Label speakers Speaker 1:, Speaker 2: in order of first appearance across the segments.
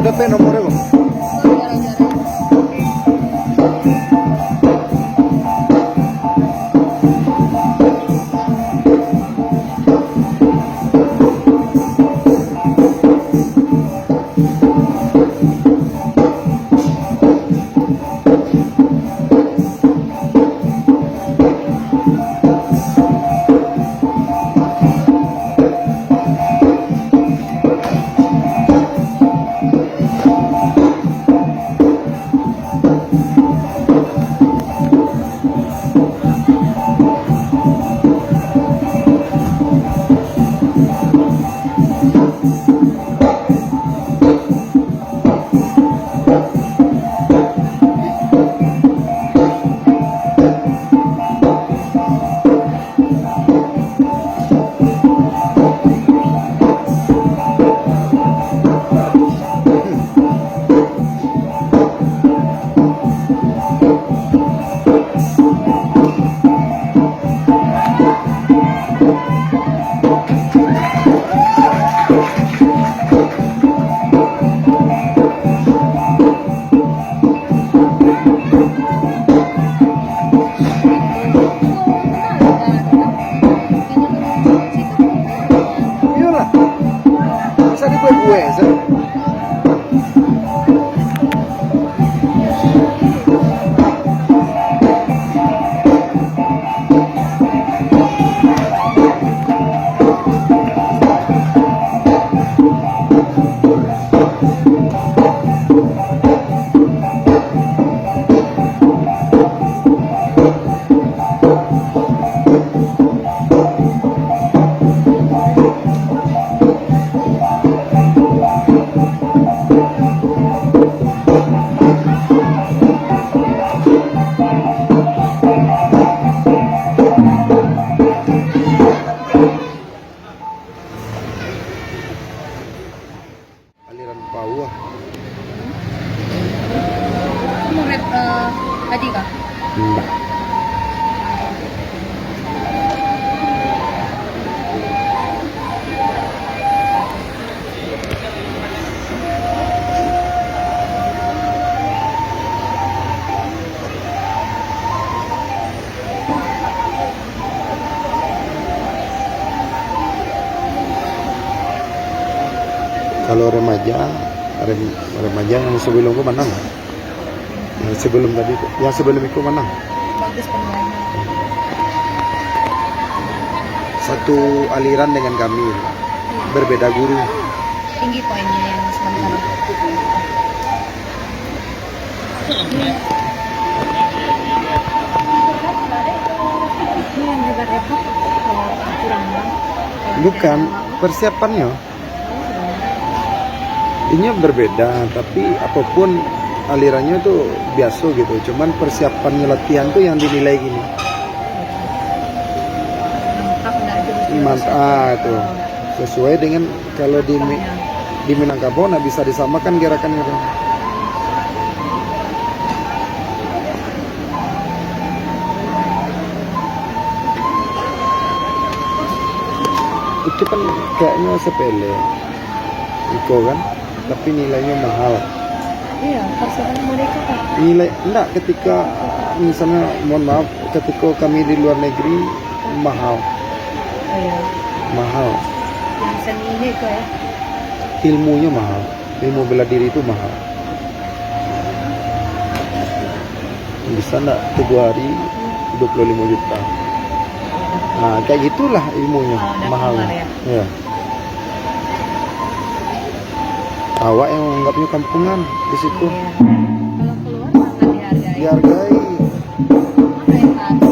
Speaker 1: Ada nomornya bang? Aliran bawah.
Speaker 2: Kamu rap tadi kah?
Speaker 1: Enggak. Kalau remaja yang sebelumku menang. Yang sebelum itu menang.
Speaker 2: Bagus pemainnya.
Speaker 1: Satu aliran dengan kami, berbeda guru.
Speaker 2: Tinggi poinnya yang sementara. Ini yang juga repot kalau kurang bang.
Speaker 1: Bukan persiapannya. Ini berbeda, tapi apapun alirannya tuh biasa gitu. Cuman persiapannya latihan tuh yang dinilai gini. Mantap tuh. Sesuai dengan kalau di Minangkabau nah bisa disamakan gerakan-gerakan. Itu kan kayaknya sepele. Iko kan? Tapi nilainya mahal.
Speaker 2: Iya, persiapan mereka kan.
Speaker 1: Nilai enggak ketika misalnya mohon maaf ketika kami di luar negeri mahal.
Speaker 2: Oh iya.
Speaker 1: Mahal.
Speaker 2: Yang seni ini kok ya.
Speaker 1: Ilmunya mahal. Ilmu bela diri itu mahal. Bisa enggak 3 hari 25 juta. Nah, kayak gitulah ilmunya mahal. Ya. Awak yang menganggapnya kampungan di situ.
Speaker 2: Iya. Kalau keluar mana dihargai?
Speaker 1: Dihargai.
Speaker 2: Mana yang tahu?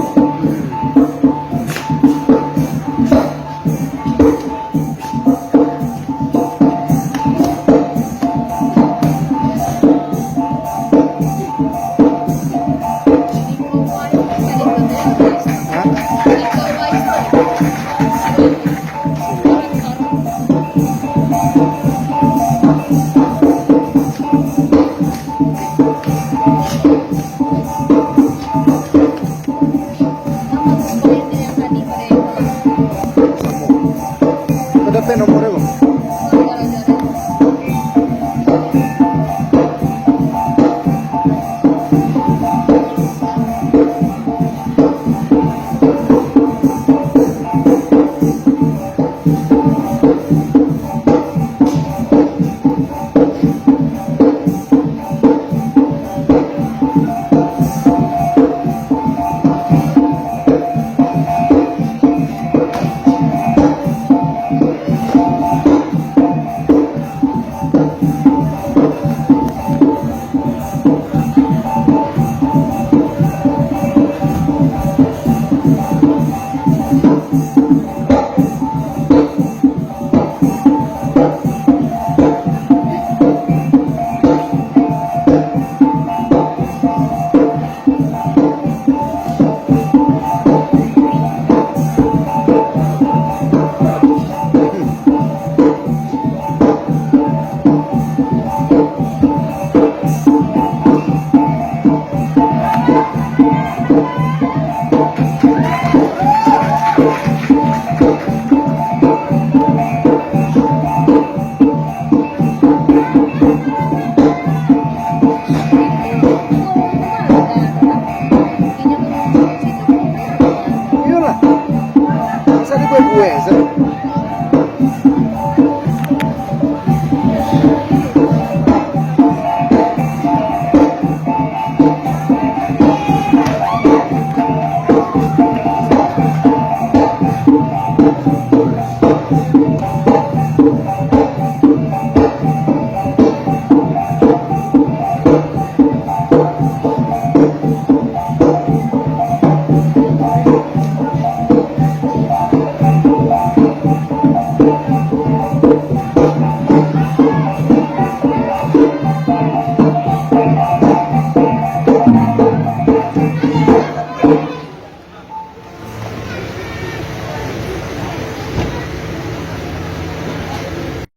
Speaker 1: berapa nomornya bang?